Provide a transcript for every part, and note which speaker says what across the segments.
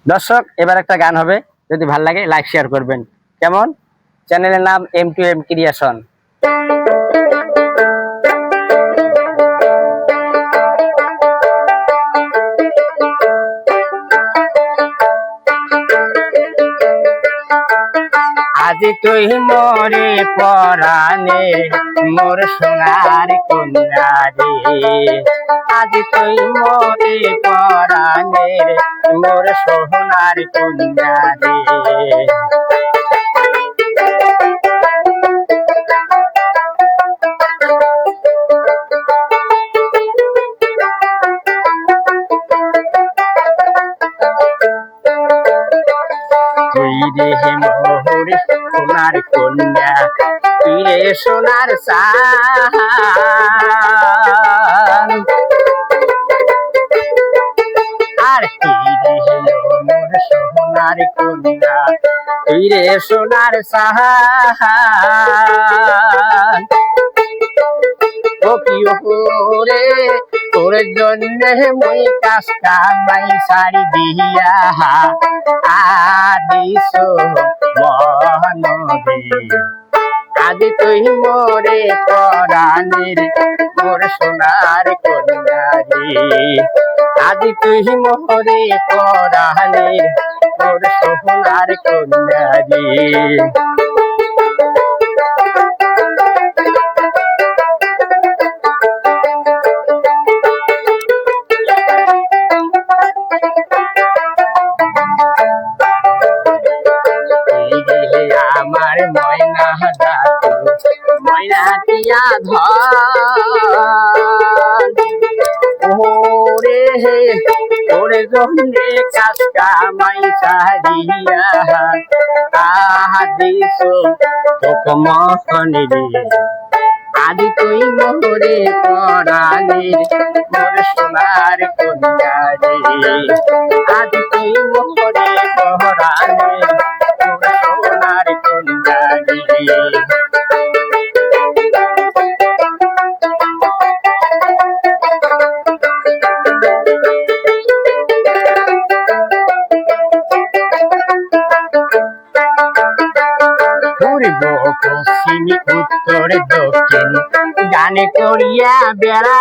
Speaker 1: দর্শক, এবার একটা গান হবে, যদি ভালো লাগে লাইক শেয়ার করবেন। কেমন? চ্যানেলের নাম M2M ক্রিয়েশন। আজ তুই মোরে পরাণে মোর সোনার কন্যা রে, আজ তুই মোরে পরাণে মোর সোনার কন্যা রে। তুই রে মোর সোনার কন্যা, তুই রে সোনার চাঁদ, আর তুই রে মোর সোনার কন্যা, তুই রে সোনার চাঁদ। ও কি রে, তোর জন্য মই কাজটা মাই সারি দিয়া আদিস মহানদী। আজ তুই মোরে পরাণের মোর সোনার কন্যা রে, আজ তুই মোরে পরাণের মোর সোনার কন্যা রে। আমার ময়না দাতু ময়না টিয়া ধন, ওরে ওরে জন্যে কাজটা মাই সারিয়া আদিস তোক মহনি রে। আদি তুই মোরে পরাণের মোর সোনার কন্যা রে, আদি তুই মোরে পরাণের মোর সোনার কন্যা রে। পূর্ব পশ্চিম উত্তর দক্ষিণ গানে করিয়া বেড়া,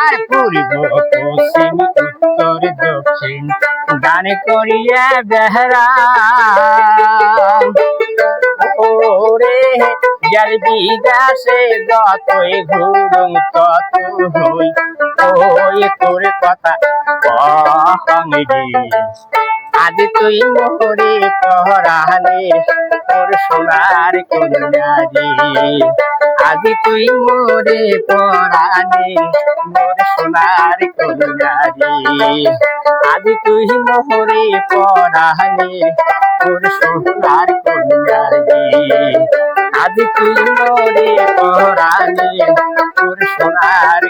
Speaker 1: আর পূর্ব পশ্চিম উত্তর দক্ষিণ গানে করিয়া বেড়া। ওরে যার বিদেশে যতই ঘুরুম তত হই ওই তোর কথা কহং রে। আজ তুই মোরে পরাণের মোর সোনার কন্যা রে, আজ তুই মোরে পরাণের মোর সোনার কন্যা রে, আজ তুই মোরে পরাণের মোর সোনার কন্যা রে, আজ তুই মোরে পরাণের মোর সোনার